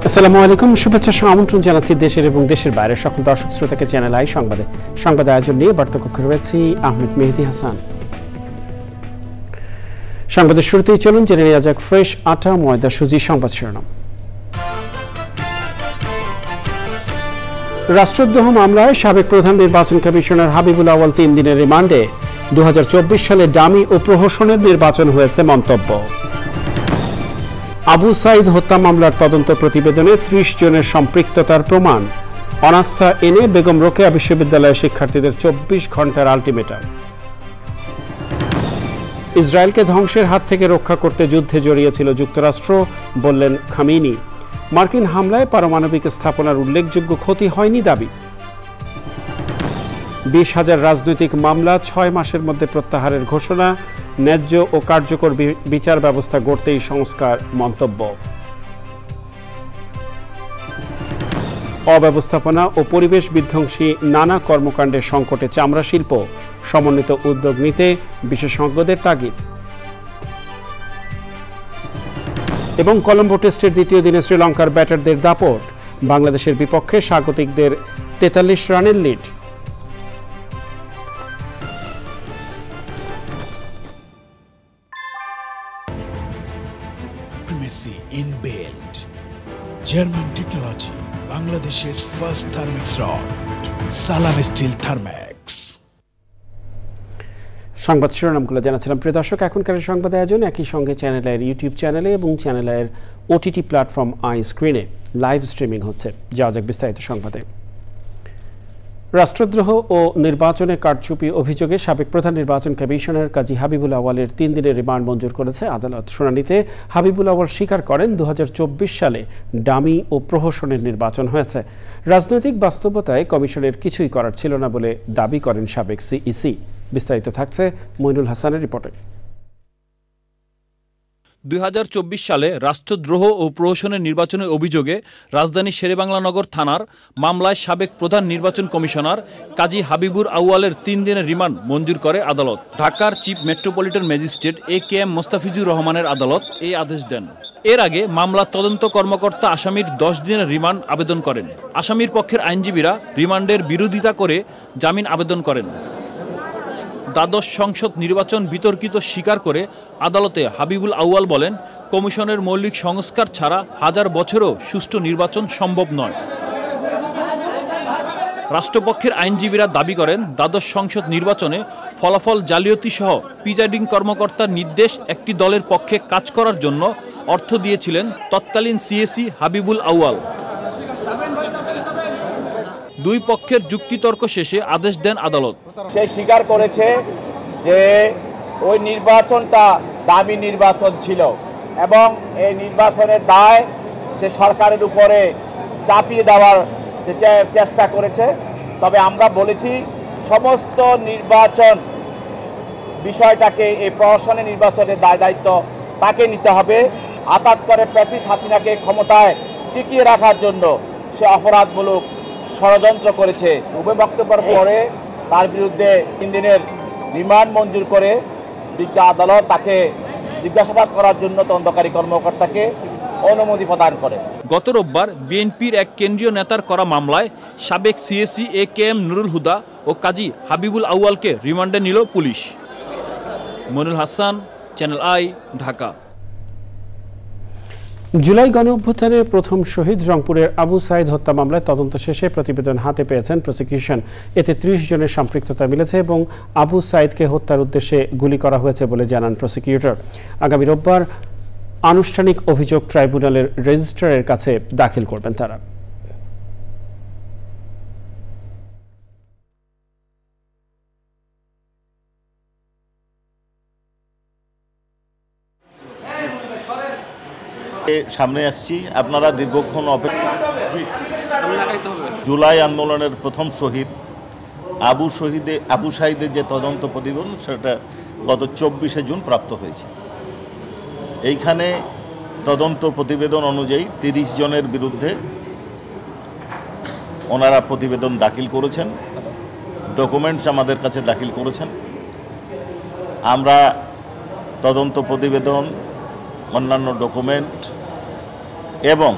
আসসালামু আলাইকুম, শুভেচ্ছা আমন্ত্রণ জানাচ্ছি দেশের এবং দেশের বাইরের সকল দর্শক শ্রোতাকে চ্যানেল আই সংবাদ আয়োজন নিয়ে বার্তাকক্ষে রয়েছি আহমেদ মেহেদী হাসান। সংবাদের শুরুতেই চলুন জেনে নেওয়া যাক ফ্রেশ আটা ময়দা সুজি সংবাদ শিরোনাম। রাষ্ট্রদ্রোহ মামলায় সাবেক প্রধান নির্বাচন কমিশনার হাবিবুল আউয়াল 3 দিনের রিমান্ডে। 2024 সালে ডামি ও প্রহসনের নির্বাচন হয়েছে মন্তব্য। আবু সাইদ হত্যা মামলার তদন্ত প্রতিবেদনে 30 জনের সম্পৃক্ততার প্রমাণ। অনাস্থা এনে বেগম রোকেয়া বিশ্ববিদ্যালয়ের শিক্ষার্থীদের 24 ঘন্টার আলটিমেটাম। ইসরায়েলকে ধ্বংসের হাত থেকে রক্ষা করতে যুদ্ধে জড়িয়েছিল যুক্তরাষ্ট্র, বললেন খামেনি। মার্কিন হামলায় পারমাণবিক স্থাপনার উল্লেখযোগ্য ক্ষতি হয়নি দাবি। 20,000 রাজনৈতিক মামলা 6 মাসের মধ্যে প্রত্যাহারের ঘোষণা। ন্যায্য ও কার্যকর বিচার ব্যবস্থা গড়তেই সংস্কার, মন্তব্য। অব্যবস্থাপনা ও পরিবেশ বিধ্বংসী নানা কর্মকাণ্ডের সংকটে চামড়া শিল্প, সমন্বিত উদ্যোগ নিতে বিশেষজ্ঞদের তাগিদ। এবং কলম্বো টেস্টের দ্বিতীয় দিনে শ্রীলঙ্কার ব্যাটারদের দাপট, বাংলাদেশের বিপক্ষে স্বাগতিকদের 43 রানের lead. Inbuilt German technology, Bangladesh's first thermix rod, Salam Steel Thermax. সংবাদ শিরোনামগুলো জানাচ্ছিলাম প্রিয় দর্শক। এখনকার সংবাদ আয়োজন একই সঙ্গে চ্যানেলের ইউটিউব চ্যানেলে এবং চ্যানেলের ওটিটি প্ল্যাটফর্ম আই স্ক্রিনে লাইভ স্ট্রিমিং হচ্ছে। যাওয়া যাক বিস্তারিত সংবাদে। রাষ্ট্রদ্রোহ ও নির্বাচনে কারচুপি অভিযোগে সাবেক প্রধান নির্বাচন কমিশনার কাজী হাবিবুল আউয়ালের 3 দিনের রিমান্ড মঞ্জুর করেছে আদালত। শুনানিতে হাবিবুল আউয়াল স্বীকার করেন 2024 সালে ডামি ও প্রহসনের নির্বাচন হয়েছে। রাজনৈতিক বাস্তবতায় কমিশনের কিছুই করার ছিল না বলে দাবি করেন সাবেক সিইসি। বিস্তারিত থাকছে মইনুল হাসানের রিপোর্টে। 2024 সালে রাষ্ট্রদ্রোহ ও প্রহসনের নির্বাচনের অভিযোগে রাজধানীর শেরেবাংলা নগর থানার মামলায় সাবেক প্রধান নির্বাচন কমিশনার কাজী হাবিবুল আউয়ালের 3 দিনের রিমান্ড মঞ্জুর করে আদালত। ঢাকার chief metropolitan magistrate AKM Mostafizur রহমানের আদালত এই আদেশ দেন। এর আগে মামলার তদন্ত কর্মকর্তা আসামির 10 দিনের রিমান্ড আবেদন করেন। আসামির পক্ষের আইনজীবীরা রিমান্ডের বিরোধিতা করে জামিন আবেদন করেন। দ্বাদশ সংসদ নির্বাচন বিতর্কিত স্বীকার করে আদালতে হাবিবুল আউয়াল বলেন, কমিশনের মৌলিক সংস্কার ছাড়া 1000 বছরও সুষ্ঠু নির্বাচন সম্ভব নয়। রাষ্ট্রপক্ষের আইনজীবীরা দাবি করেন, দ্বাদশ সংসদ নির্বাচনে ফলাফল জালিয়াতি সহ প্রিজাইডিং কর্মকর্তার নির্দেশ একটি দলের পক্ষে কাজ করার জন্য অর্থ দিয়েছিলেন তৎকালীন সিএসি হাবিবুল আউয়াল। দুই পক্ষের যুক্তিতর্ক শেষে আদেশ দেন আদালত। সে স্বীকার করেছে যে ওই নির্বাচনটা দামি নির্বাচন ছিল এবং এই নির্বাচনের দায় সে সরকারের উপরে চাপিয়ে দেওয়ার চেষ্টা করেছে। তবে আমরা বলেছি সমস্ত নির্বাচন বিষয়টাকে এই প্রশাসনের নির্বাচনের দায় দায়িত্ব তাকে নিতে হবে। আঘাত করে ফ্যাসিস্ট হাসিনাকে ক্ষমতায় টিকিয়ে রাখার জন্য সে অপরাধমূলক ষড়যন্ত্র করেছে। উভয় বক্তব্যের পরে তার বিরুদ্ধে 3 দিনের রিমান্ড মঞ্জুর করে বিজ্ঞ আদালত তাকে জিজ্ঞাসাবাদ করার জন্য তদন্তকারী কর্মকর্তাকে অনুমতি প্রদান করে। গত রোববার বিএনপির এক কেন্দ্রীয় নেতার করা মামলায় সাবেক সিএসি AKM নুরুল হুদা ও কাজী হাবিবুল আউয়ালকে রিমান্ডে নিল পুলিশ। Moinul Hasan, channel I, Dhaka. জুলাই গণঅভ্যুত্থানের প্রথম শহীদ রংপুরের আবু সাইদ হত্যা মামলায় তদন্ত শেষে প্রতিবেদন হাতে পেয়েছেন প্রসিকিউশন। এতে 30 জনের সম্পৃক্ততা মিলেছে এবং আবু সাইদকে হত্যার উদ্দেশ্যে গুলি করা হয়েছে বলে জানান প্রসিকিউটর। আগামী রোববার আনুষ্ঠানিক অভিযোগ ট্রাইব্যুনালের রেজিস্ট্রারের কাছে দাখিল করবেন তারা। সামনে আসছি, আপনারা দীর্ঘক্ষণ অপেক্ষা। জুলাই আন্দোলনের প্রথম শহীদ আবু সাইদের যে তদন্ত প্রতিবেদন সেটা গত 24শে জুন প্রাপ্ত হয়েছে। এইখানে তদন্ত প্রতিবেদন অনুযায়ী 30 জনের বিরুদ্ধে ওনারা প্রতিবেদন দাখিল করেছেন, ডকুমেন্টস আমাদের কাছে দাখিল করেছেন। আমরা তদন্ত প্রতিবেদন, অন্যান্য ডকুমেন্ট এবং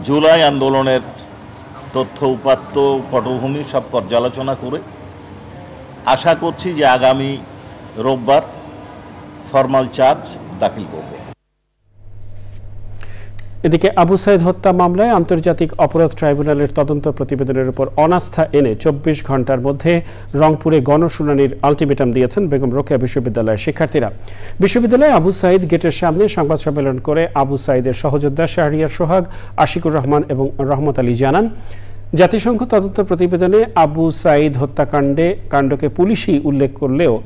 জুলাই আন্দোলনের তথ্য উপাত্ত পটভূমি সব পর্যালোচনা করে আশা করছি যে আগামী রোববার ফরমাল চার্জ দাখিল করব। এদিকে আবু সাইদ হত্যা মামলায় আন্তর্জাতিক অপরাধ ট্রাইব্যুনালের তদন্ত প্রতিবেদনের উপর অনাস্থা এনে ২৪ ঘন্টার মধ্যে রংপুরে গণশুনানির আলটিমেটাম দিয়েছেন বেগম রোকেয়া বিশ্ববিদ্যালয়ের শিক্ষার্থীরা। বিশ্ববিদ্যালয়ে আবু সাইদ গেটের সামনে সংবাদ সম্মেলন করে আবু সাইদের সহযোদ্ধা শাহরিয়ার সোহাগ, আশিকুর রহমান এবং রহমত আলী জানান, জাতিসংঘ তদন্ত প্রতিবেদনে আবু সাইদ হত্যাকাণ্ডকে পুলিশই উল্লেখ করলেও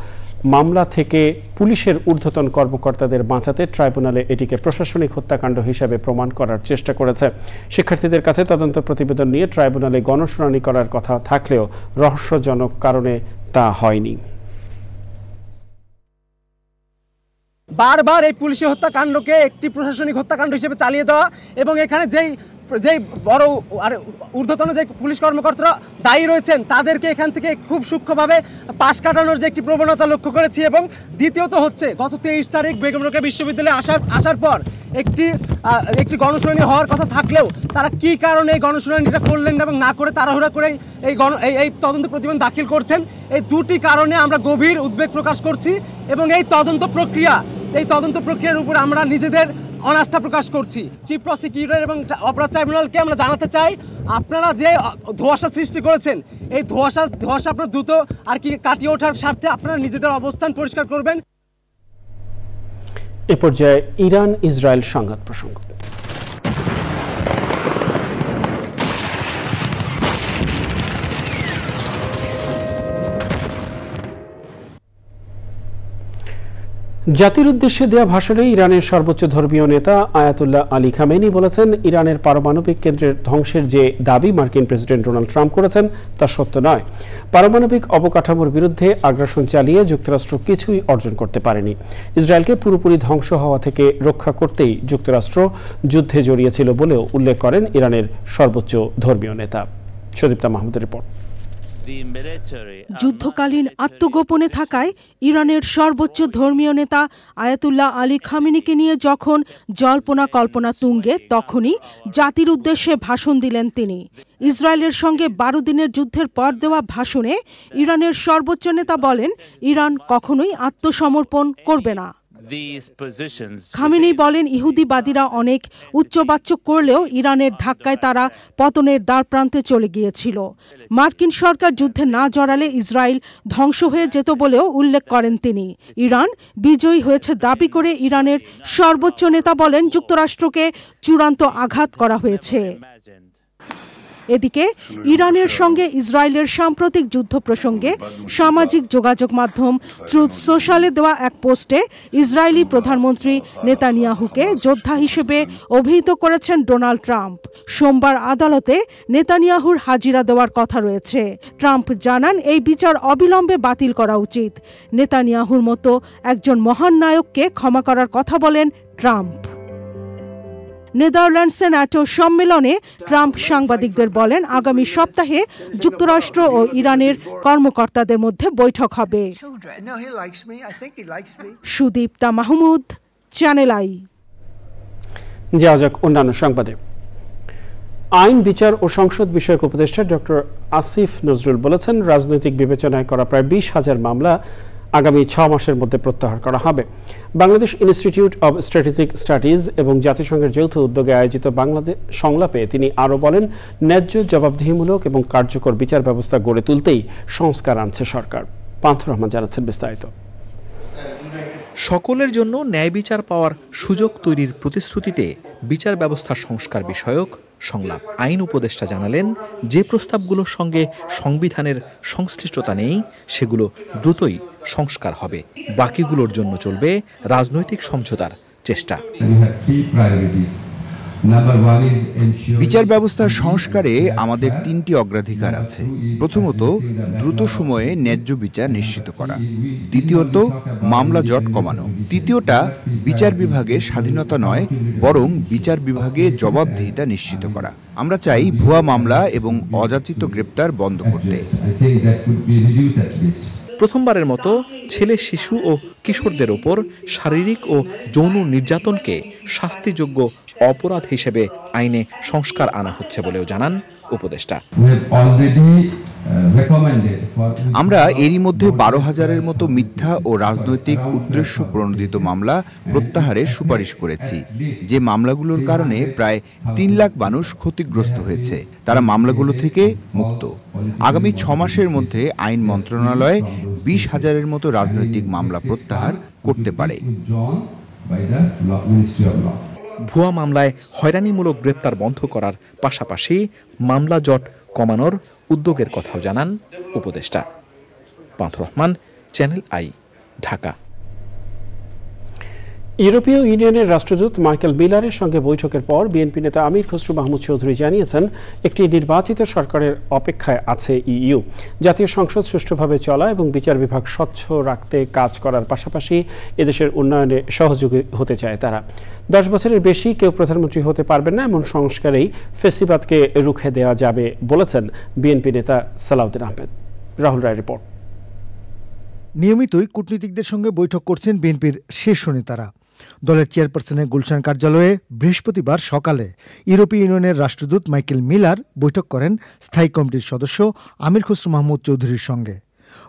মামলা থেকে পুলিশের ঊর্ধ্বতন কর্মকর্তাদের বাঁচাতে ট্রাইব্যুনালে এটিকে প্রশাসনিক হত্যাকাণ্ড হিসাবে প্রমাণ করার চেষ্টা করেছে। শিক্ষার্থীদের কাছে তদন্ত প্রতিবেদন নিয়ে ট্রাইব্যুনালে গণশুনানি করার কথা থাকলেও রহস্যজনক কারণে তা হয়নি। বারবার এই পুলিশি হত্যাকাণ্ডকে একটি প্রশাসনিক হত্যাকাণ্ড হিসেবে চালিয়ে দেওয়া এবং এখানে যেই বড় আর ঊর্ধ্বতন যে পুলিশ কর্মকর্তারা দায়ী রয়েছেন তাদেরকে এখান থেকে খুব সূক্ষ্মভাবে পাশ কাটানোর যে একটি প্রবণতা লক্ষ্য করেছি। এবং দ্বিতীয়ত হচ্ছে গত 23 তারিখ বেগম রোকেয়া বিশ্ববিদ্যালয়ে আসার পর একটি গণশুনানি হওয়ার কথা থাকলেও তারা কি কারণে এই গণশুনানিটা করলেন এবং না করে তাড়াহুড়া করে এই তদন্ত প্রতিবেদন দাখিল করছেন, এই দুটি কারণে আমরা গভীর উদ্বেগ প্রকাশ করছি এবং এই তদন্ত প্রক্রিয়ার উপর আমরা নিজেদের অনাস্থা প্রকাশ করছি। চিফ প্রসিকিউটর এবং অপরাধ ট্রাইব্যুনালকে আমরা জানাতে চাই, আপনারা যে ধোঁয়াশা সৃষ্টি করেছেন এই ধোঁয়াশা আপনার দ্রুত আর কি কাটিয়ে ওঠার স্বার্থে আপনারা নিজেদের অবস্থান পরিষ্কার করবেন। এ পর্যায়ে ইরান ইসরায়েল সংঘাত প্রসঙ্গ। জাতির উদ্দেশ্যে দেয়া ভাষণে ইরানের সর্বোচ্চ ধর্মীয় নেতা আয়াতুল্লাহ আলী খামেনি বলেছেন, ইরানের পারমাণবিক কেন্দ্রের ধ্বংসের যে দাবি মার্কিন প্রেসিডেন্ট ডোনাল্ড ট্রাম্প করেছেন তা সত্য নয়। পারমাণবিক অবকাঠামোর বিরুদ্ধে আগ্রাসন চালিয়ে যুক্তরাষ্ট্র কিছুই অর্জন করতে পারেনি। ইসরায়েলকে পুরোপুরি ধ্বংস হওয়া থেকে রক্ষা করতেই যুক্তরাষ্ট্র যুদ্ধে জড়িয়েছিল বলেও উল্লেখ করেন ইরানের সর্বোচ্চ ধর্মীয় নেতা। সুদীপ্তা মাহমুদের রিপোর্ট। যুদ্ধকালীন আত্মগোপনে থাকায় ইরানের সর্বোচ্চ ধর্মীয় নেতা আয়াতুল্লাহ আলী খামেনিকে নিয়ে যখন জল্পনা কল্পনা তুঙ্গে তখনই জাতির উদ্দেশ্যে ভাষণ দিলেন তিনি। ইসরায়েলের সঙ্গে 12 দিনের যুদ্ধের পর দেওয়া ভাষণে ইরানের সর্বোচ্চ নেতা বলেন, ইরান কখনোই আত্মসমর্পণ করবে না। খামেনি বলেন, ইহুদিবাদীরা অনেক উচ্চবাচ্য করলেও ইরানের ধাক্কায় তারা পতনের দ্বারপ্রান্তে চলে গিয়েছিল। মার্কিন সরকার যুদ্ধে না জড়ালে ইসরায়েল ধ্বংস হয়ে যেত বলেও উল্লেখ করেন তিনি। ইরান বিজয়ী হয়েছে দাবি করে ইরানের সর্বোচ্চ নেতা বলেন, যুক্তরাষ্ট্রকে চূড়ান্ত আঘাত করা হয়েছে। এদিকে ইরানের সঙ্গে ইসরায়েলের সাম্প্রতিক যুদ্ধ প্রসঙ্গে সামাজিক যোগাযোগ মাধ্যম ট্রুথ সোশ্যালে দেওয়া এক পোস্টে ইসরায়েলি প্রধানমন্ত্রী নেতানিয়াহুকে যোদ্ধা হিসেবে অভিহিত করেছেন ডোনাল্ড ট্রাম্প। সোমবার আদালতে নেতানিয়াহুর হাজিরা দেওয়ার কথা রয়েছে। ট্রাম্প জানান, এই বিচার অবিলম্বে বাতিল করা উচিত। নেতানিয়াহুর মতো একজন মহান নায়ককে ক্ষমা করার কথা বলেন ট্রাম্প। নেদারল্যান্ডসে ন্যাটো সম্মেলনে ট্রাম্প সাংবাদিকদের বলেন, আগামী সপ্তাহে যুক্তরাষ্ট্র ও ইরানের কর্মকর্তাদের মধ্যে বৈঠক হবে। Sudipta Mahmud, channel I. যাওয়া যাক অন্যান্য সংবাদে। আইন, বিচার ও সংসদ বিষয়ক উপদেষ্টা ডক্টর আসিফ নজরুল বলেছেন, রাজনৈতিক বিবেচনায় করা প্রায় 20,000 মামলা আগামী 6 মাসের মধ্যে প্রত্যাহার করা হবে। Bangladesh institute of strategic studies এবং জাতিসংঘের যৌথ উদ্যোগে আয়োজিত বাংলাদেশ সংলাপে তিনি আরও বলেন, ন্যায্য, জবাবদিহিমূলক এবং কার্যকর বিচার ব্যবস্থা গড়ে তুলতেই সংস্কার আনছে সরকার। পান্থ রহমান জানাচ্ছেন বিস্তারিত। সকলের জন্য ন্যায় বিচার পাওয়ার সুযোগ তৈরির প্রতিশ্রুতিতে বিচার ব্যবস্থার সংস্কার বিষয়ক সংলাপ। আইন উপদেষ্টা জানালেন, যে প্রস্তাবগুলোর সঙ্গে সংবিধানের সংশ্লিষ্টতা নেই সেগুলো দ্রুতই সংস্কার হবে, বাকিগুলোর জন্য চলবে রাজনৈতিক সমঝোতার চেষ্টা। বিচার ব্যবস্থার সংস্কারে আমাদের 3টি অগ্রাধিকার আছে। প্রথমত, দ্রুত সময়ে ন্যায্য বিচার নিশ্চিত করা। দ্বিতীয়ত, মামলা জট কমানো। তৃতীয়টা, বিচার বিভাগের স্বাধীনতা নয়, বরং বিচার বিভাগে জবাবদিহিতা নিশ্চিত করা। আমরা চাই ভুয়া মামলা এবং অযাচিত গ্রেপ্তার বন্ধ করতে। প্রথমবারের মতো ছেলে, শিশু ও কিশোরদের ওপর শারীরিক ও যৌন নির্যাতনকে শাস্তিযোগ্য অপরাধ হিসেবে আইনে সংস্কার আনা হচ্ছে বলেও জানান উপদেষ্টা। আমরা এরই মধ্যে 12,000-এর মতো মিথ্যা ও রাজনৈতিক উদ্দেশ্য প্রণোদিত মামলা প্রত্যাহারের সুপারিশ করেছি, যে মামলাগুলোর কারণে প্রায় 3 লাখ মানুষ ক্ষতিগ্রস্ত হয়েছে। তারা মামলাগুলো থেকে মুক্ত। আগামী 6 মাসের মধ্যে আইন মন্ত্রণালয় 20,000-এর মতো রাজনৈতিক মামলা প্রত্যাহার করতে পারে। ভুয়া মামলায় হয়রানিমূলক গ্রেপ্তার বন্ধ করার পাশাপাশি মামলা জট কমানোর উদ্যোগের কথাও জানান উপদেষ্টা। পান্থ রহমান, চ্যানেল আই, ঢাকা। ইউরোপীয় ইউনিয়নের রাষ্ট্রদূত মাইকেল মিলারের সঙ্গে বৈঠকের পর বিএনপি নেতা আমির খসরু মাহমুদ চৌধুরী জানিয়েছেন, একটি নির্বাচিত সরকারের অপেক্ষায় আছে ইইউ। জাতীয় সংসদ সুষ্ঠুভাবে চলা এবং বিচার বিভাগ স্বচ্ছ রাখতে কাজ করার পাশাপাশি এদেশের উন্নয়নে সহযোগী হতে চায় তারা। 10 বছরের বেশি কেউ প্রধানমন্ত্রী হতে পারবেন না এমন সংস্কারেই ফেসিবাদকে রুখে দেওয়া যাবে বলেছেন বিএনপি নেতা সালাউদ্দিন আহমেদ। রাহুল রায় রিপোর্ট। নিয়মিতই কূটনীতিকদের সঙ্গে বৈঠক করছেন বিএনপির শীর্ষ নেতারা। দলের চেয়ারপারসনের গুলশান কার্যালয়ে বৃহস্পতিবার সকালে ইউরোপীয় ইউনিয়নের রাষ্ট্রদূত মাইকেল মিলার বৈঠক করেন স্থায়ী কমিটির সদস্য আমির খসরু মাহমুদ চৌধুরীর সঙ্গে।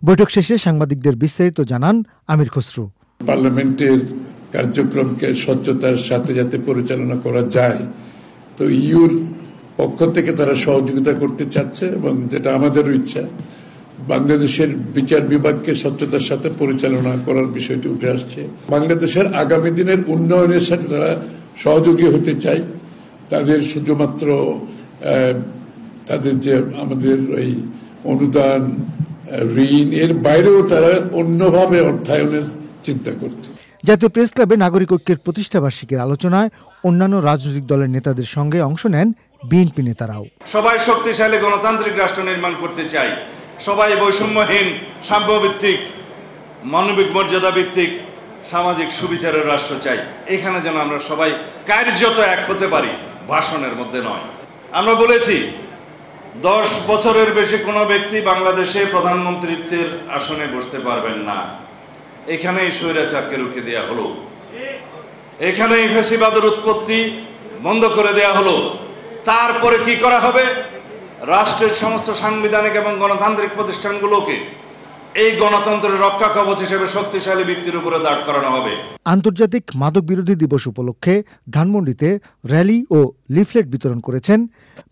বৈঠক শেষে সাংবাদিকদের বিস্তারিত জানান আমির খসরু। পার্লামেন্টের কার্যক্রমকে স্বচ্ছতার সাথে যাতে পরিচালনা করা যায়, তো ইউর পক্ষ থেকে তারা সহযোগিতা করতে চাচ্ছে এবং যেটা আমাদেরও ইচ্ছা, বাংলাদেশের বিচার বিভাগকে স্বচ্ছতার সাথে পরিচালনা করার বিষয়টি উঠে আসছে। বাংলাদেশের আগামী দিনের উন্নয়নের সাথে তারা সহযোগী হতে চায়। তাদের শুধুমাত্র তাদের যে আমাদের ওই অনুদান, ঋণ, এর বাইরেও তারা অন্যভাবে অর্থায়নের চিন্তা করছে। জাতীয় প্রেস ক্লাবে নাগরিক ঐক্যের প্রতিষ্ঠাবার্ষিকীর আলোচনায় অন্যান্য রাজনৈতিক দলের নেতাদের সঙ্গে অংশ নেন বিএনপি নেতারাও। সবাই শক্তিশালী গণতান্ত্রিক রাষ্ট্র নির্মাণ করতে চাই। সবাই বৈষম্যহীন, সাম্যভিত্তিক, মানবিক মর্যাদা ভিত্তিক, সামাজিক সুবিচারের রাষ্ট্র চাই। এখানে যেন আমরা সবাই কার্যত এক হতে পারি, ভাষণের মধ্যে নয়। আমরা বলেছি 10 বছরের বেশি কোনো ব্যক্তি বাংলাদেশে প্রধানমন্ত্রীত্বের আসনে বসতে পারবেন না। এখানেই স্বৈরাচারকে রুখে দেয়া হলো, এখানেই ফ্যাসিবাদের উৎপত্তি বন্ধ করে দেয়া হলো। তারপরে কি করা হবে? রাষ্ট্রের সমস্ত সাংবিধানিক এবং গণতান্ত্রিক প্রতিষ্ঠানগুলোকে এই গণতন্ত্রের রক্ষা কবচ হিসেবে শক্তিশালী ভিত্তির উপরে দাঁড় করানো হবে। আন্তর্জাতিক মাদক বিরোধী দিবস উপলক্ষে ধানমন্ডিতে র্যালি ও লিফলেট বিতরণ করেছেন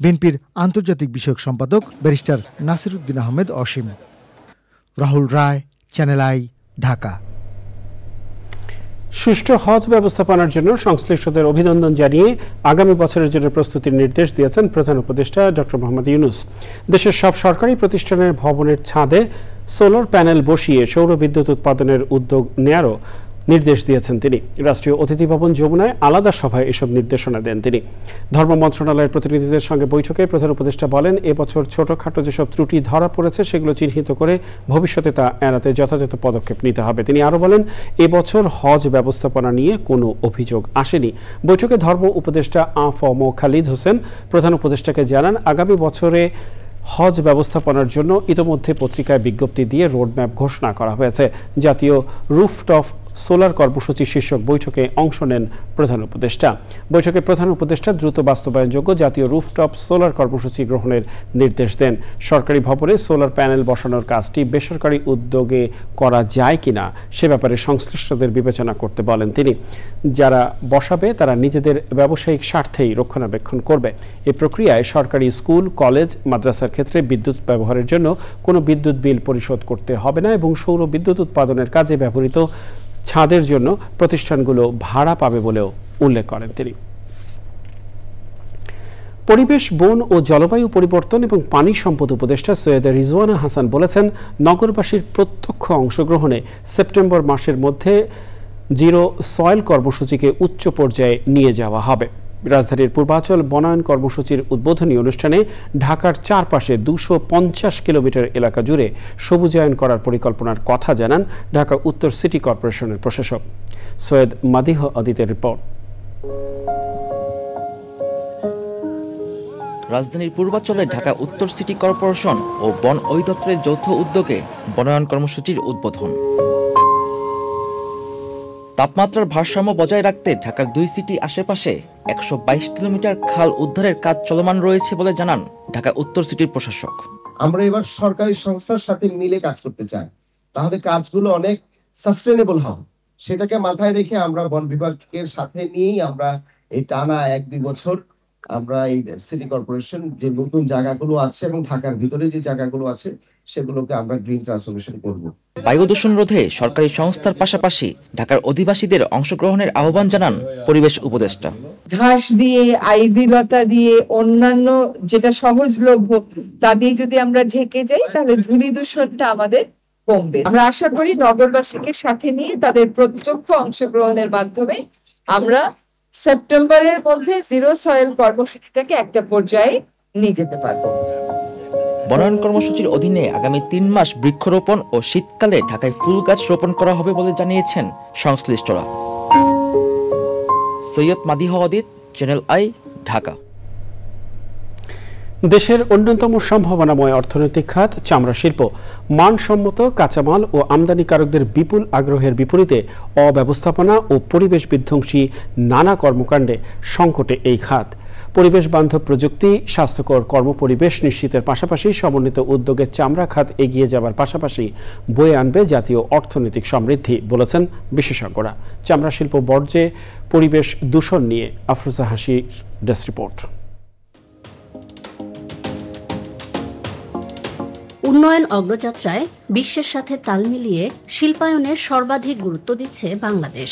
বিএনপির আন্তর্জাতিক বিষয়ক সম্পাদক barrister Nasiruddin Ahmed Asim. Rahul Roy, channel I, Dhaka. সুষ্ঠু হজ ব্যবস্থাপনার জন্য সংশ্লিষ্টদের অভিনন্দন জানিয়ে আগামী বছরের জন্য প্রস্তুতির নির্দেশ দিয়েছেন প্রধান উপদেষ্টা ডক্টর মোহাম্মদ ইউনূস। দেশের সব সরকারি প্রতিষ্ঠানের ভবনের ছাদে সোলার প্যানেল বসিয়ে সৌর বিদ্যুৎ উৎপাদনের উদ্যোগ নেয়ারও নির্দেশ দিয়েছেন তিনি। রাষ্ট্রীয় অতিথি ভবন যমুনায় আলাদা সভায় এসব নির্দেশনা দেন তিনি। ধর্ম মন্ত্রণালয়ের প্রতিনিধিদের সঙ্গে বৈঠকে প্রধান উপদেষ্টা বলেন, এবছর ছোটখাটো যেসব ত্রুটি ধরা পড়েছে সেগুলো চিহ্নিত করে ভবিষ্যতে তা এড়াতে যথাযথ পদক্ষেপ নিতে হবে। তিনি আরও বলেন, এবছর হজ ব্যবস্থাপনা নিয়ে কোনো অভিযোগ আসেনি। বৈঠকে ধর্ম উপদেষ্টা আ.ফ.ম. খালিদ হোসেন প্রধান উপদেষ্টাকে জানান, আগামী বছরে হজ ব্যবস্থাপনার জন্য ইতোমধ্যে পত্রিকায় বিজ্ঞপ্তি দিয়ে রোডম্যাপ ঘোষণা করা হয়েছে। জাতীয় রুফটপ সোলার কর্মসূচি শীর্ষক বৈঠকে অংশ নেন প্রধান উপদেষ্টা। বৈঠকে প্রধান উপদেষ্টা দ্রুত বাস্তবায়নযোগ্য জাতীয় রুফটপ সোলার কর্মসূচি গ্রহণের নির্দেশ দেন। সরকারি ভবনে সোলার প্যানেল বসানোর কাজটি বেসরকারি উদ্যোগে করা যায় কিনা সে ব্যাপারে সংশ্লিষ্টদের বিবেচনা করতে বলেন তিনি। যারা বসাবে তারা নিজেদের ব্যবসায়িক স্বার্থেই রক্ষণাবেক্ষণ করবে। এই প্রক্রিয়ায় সরকারি স্কুল, কলেজ, মাদ্রাসার ক্ষেত্রে বিদ্যুৎ ব্যবহারের জন্য কোনো বিদ্যুৎ বিল পরিশোধ করতে হবে না এবং সৌর বিদ্যুৎ উৎপাদনের কাজে ব্যবহৃত ছাদের জন্য প্রতিষ্ঠানগুলো ভাড়া পাবে বলেও উল্লেখ করেন তিনি। পরিবেশ, বন ও জলবায়ু পরিবর্তন এবং পানি সম্পদ উপদেষ্টা সৈয়দ রিজওয়ানা হাসান বলেছেন, নগরবাসীর প্রত্যক্ষ অংশগ্রহণে সেপ্টেম্বর মাসের মধ্যে জিরো সয়েল কর্মসূচিকে উচ্চ পর্যায়ে নিয়ে যাওয়া হবে। রাজধানীর পূর্বাঞ্চল বনায়ন কর্মসূচির উদ্বোধনী অনুষ্ঠানে ঢাকার চারপাশে 250 কিলোমিটার এলাকা জুড়ে সবুজায়ন করার পরিকল্পনার কথা জানান ঢাকা উত্তর সিটি কর্পোরেশনের প্রশাসক। সৈয়দ মাদিহ আদিতের রিপোর্ট। রাজধানীর পূর্বাঞ্চলে ঢাকা উত্তর সিটি কর্পোরেশন ও বন অধিদপ্তরের যৌথ উদ্যোগে বনায়ন কর্মসূচির উদ্বোধন। তাপমাত্রার ভারসাম্য বজায় রাখতে ঢাকার 2 সিটি আশেপাশে 122 কিলোমিটার খাল উদ্ধারের কাজ চলমান রয়েছে বলে জানান ঢাকা উত্তর সিটির প্রশাসক। আমরা এবার সরকারি সংস্থার সাথে মিলে কাজ করতে চাই, তাহলে কাজগুলো অনেক সাস্টেনেবল হবে। সেটাকে মাথায় রেখে আমরা বন বিভাগের সাথে নিয়েই আমরা এই টানা 1-2 বছর আমরা এই সিটি কর্পোরেশন যে নতুন জায়গাগুলো আছে এবং ঢাকার ভিতরে যে জায়গাগুলো আছে সেগুলোকে আমরা গ্রিন ট্রান্সফরমেশন করব। বায়ু দূষণ রোধে সরকারি সংস্থার পাশাপাশি ঢাকার অধিবাসীদের অংশগ্রহণের আহ্বান জানান পরিবেশ উপদেষ্টা। ঘাস দিয়ে, আইভি লতা দিয়ে, অন্যান্য যেটা সহজলভ্য তা দিয়ে যদি আমরা ঢেকে যাই তাহলে ধূলি দূষণটা আমাদের কমবে। আমরা আশা করি নগরবাসীকে সাথে নিয়ে তাদের প্রত্যক্ষ অংশগ্রহণের মাধ্যমে আমরা সেপ্টেম্বরের মধ্যে জিরো সয়েল কর্মসূচিটাকে একটা পর্যায়ে নিয়ে যেতে পারবো। বনায়ন কর্মসূচির অধীনে আগামী 3 মাস বৃক্ষরোপণ ও শীতকালে ঢাকায় ফুল গাছ রোপণ করা হবে বলে জানিয়েছেন সংশ্লিষ্টরা। সৈয়দ মাদি হওয়াদিদ, চ্যানেল আই, ঢাকা। দেশের অন্যতম সম্ভাবনাময় অর্থনৈতিক খাত চামড়া শিল্প। মানসম্মত কাঁচামাল ও আমদানিকারকদের বিপুল আগ্রহের বিপরীতে অব্যবস্থাপনা ও পরিবেশ বিধ্বংসী নানা কর্মকাণ্ডে সংকটে এই খাত। পরিবেশ বান্ধব প্রযুক্তি, স্বাস্থ্যকর কর্মপরিবেশ নিশ্চিতের পাশাপাশি সমন্বিত উদ্যোগে চামড়া খাত এগিয়ে যাবার পাশাপাশি বয়ে আনবে জাতীয় অর্থনৈতিক সমৃদ্ধি বলেছেন বিশেষজ্ঞরা। চামড়া শিল্প বর্জ্যে পরিবেশ দূষণ নিয়ে আফরোজা হাসির ডেস্ক রিপোর্ট। উন্নয়ন অগ্রযাত্রায় বিশ্বের সাথে তাল মিলিয়ে শিল্পায়নের সর্বাধিক গুরুত্ব দিচ্ছে বাংলাদেশ।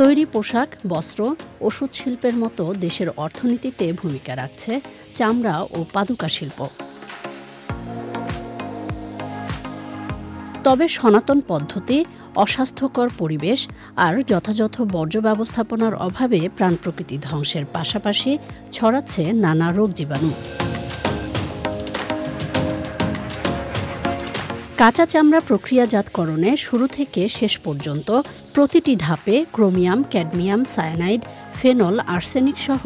তৈরি পোশাক, বস্ত্র, ওষুধ শিল্পের মতো দেশের অর্থনীতিতে ভূমিকা রাখছে চামড়া ও পাদুকা শিল্প। তবে সনাতন পদ্ধতি, অস্বাস্থ্যকর পরিবেশ আর যথাযথ বর্জ্য ব্যবস্থাপনার অভাবে প্রাণ প্রকৃতি ধ্বংসের পাশাপাশি ছড়াচ্ছে নানা রোগ জীবাণু। কাঁচা চামড়া প্রক্রিয়াজাতকরণে শুরু থেকে শেষ পর্যন্ত প্রতিটি ধাপে chromium, cadmium, cyanide, phenol, arsenic সহ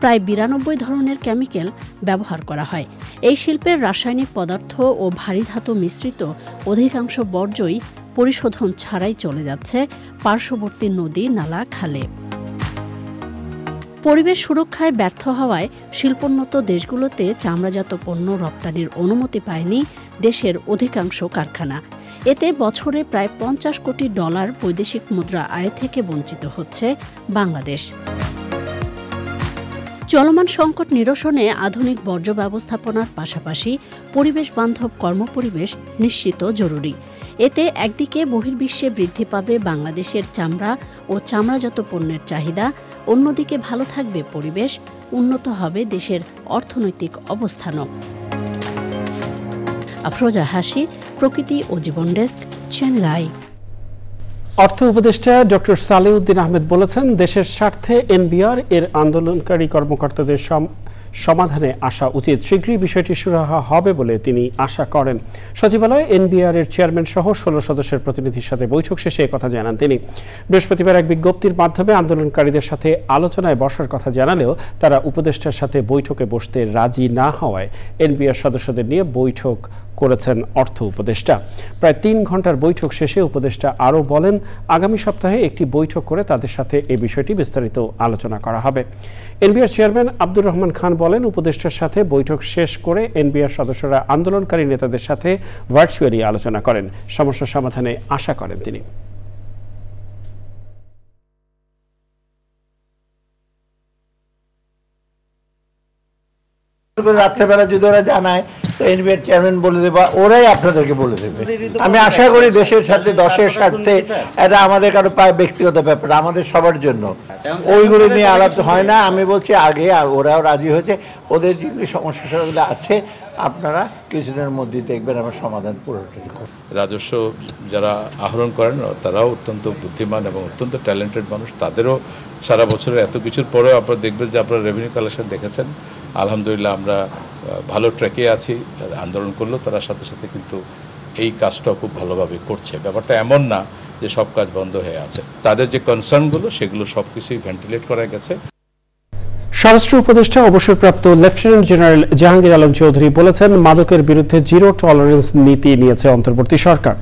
প্রায় 92 ধরনের কেমিক্যাল ব্যবহার করা হয়। এই শিল্পের রাসায়নিক পদার্থ ও ভারী ধাতু মিশ্রিত অধিকাংশ বর্জ্যই পরিশোধন ছাড়াই চলে যাচ্ছে পার্শ্ববর্তী নদী, নালা, খালে। পরিবেশ সুরক্ষায় ব্যর্থ হওয়ায় শিল্পোন্নত দেশগুলোতে চামড়াজাত পণ্য রপ্তানির অনুমতি পায়নি দেশের অধিকাংশ কারখানা। এতে বছরে প্রায় $50 কোটি বৈদেশিক মুদ্রা আয় থেকে বঞ্চিত হচ্ছে বাংলাদেশ। চলমান সংকট নিরসনে আধুনিক বর্জ্য ব্যবস্থাপনার পাশাপাশি পরিবেশ বান্ধব কর্মপরিবেশ নিশ্চিত জরুরি। এতে একদিকে বহির্বিশ্বে বৃদ্ধি পাবে বাংলাদেশের চামড়া ও চামড়াজাত পণ্যের চাহিদা, অন্যদিকে ভালো থাকবে পরিবেশ, উন্নত হবে দেশের অর্থনৈতিক অবস্থানও। আফরোজা হাসি, প্রকৃতি ও জীবন ডেস্ক, চ্যানেল আই। অর্থ উপদেষ্টা ডক্টর সালেউদ্দিন আহমেদ বলেছেন, দেশের স্বার্থে এনবিআর এর আন্দোলনকারী কর্মকর্তাদের সমাধানে আসা উচিত। শীঘ্রই বিষয়টি সুরাহা হবে বলে তিনি আশা করেন। সচিবালয়ে এনবিআর এর চেয়ারম্যান সহ 16 সদস্যের প্রতিনিধির সাথে বৈঠক শেষে একথা জানান তিনি। বৃহস্পতিবার এক বিজ্ঞপ্তির মাধ্যমে আন্দোলনকারীদের সাথে আলোচনায় বসার কথা জানালেও তারা উপদেষ্টার সাথে বৈঠকে বসতে রাজি না হওয়ায় এনবিআর সদস্যদের নিয়ে বৈঠক করেছেন অর্থ উপদেষ্টা। প্রায় 3 ঘন্টার বৈঠক শেষে উপদেষ্টা আরও বলেন, আগামী সপ্তাহে একটি বৈঠক করে তাদের সাথে এই বিষয়টি বিস্তারিত আলোচনা করা হবে। এনবিআর চেয়ারম্যান আব্দুর রহমান খান বলেন, উপদেষ্টার সাথে বৈঠক শেষ করে এনবিআর সদস্যরা আন্দোলনকারী নেতাদের সাথে ভার্চুয়ালি আলোচনা করেন। সমস্যা সমাধানে আশা করেন তিনি। রাত্রেবেলা যদি ওরা জানায় তো এনবিআর চেয়ারম্যান বলে দেবে, ওরাই আপনাদেরকে বলে দেবে। আমি আশা করি দেশের সাথে, দশের স্বার্থে, এটা আমাদের কারো ব্যক্তিগত ব্যাপার, আমাদের সবার জন্য ওইগুলো নিয়ে আলাপ হয় না। আমি বলছি আগে ওরাও রাজি হয়েছে, ওদের যেগুলি সমস্যাগুলো আছে আপনারা কিছুদিনের মধ্যে দেখবেন আমার সমাধান পুরোটাই। রাজস্ব যারা আহরণ করেন তারাও অত্যন্ত বুদ্ধিমান এবং অত্যন্ত ট্যালেন্টেড মানুষ। তাদেরও সারা বছরের এত কিছুর পরেও আপনারা দেখবেন যে আপনারা রেভিনিউ কালেকশন দেখেছেন, আলহামদুলিল্লাহ আমরা ভালো ট্র্যাকে আছি। আন্দোলন করলেও তারা সাথে সাথে কিন্তু এই কাজটাও খুব ভালোভাবে করছে। ব্যাপারটা এমন না যে সব কাজ বন্ধ হয়ে আছে। তাদের যে কনসার্নগুলো সেগুলো সব কিছুই ভেন্টিলেট করা গেছে। স্বরাষ্ট্র উপদেষ্টা অবসরপ্রাপ্ত লেফটেন্যান্ট জেনারেল জাহাঙ্গীর আলম চৌধুরী বলেছেন, মাদকের বিরুদ্ধে জিরো টলারেন্স নীতি নিয়েছে অন্তর্বর্তী সরকার।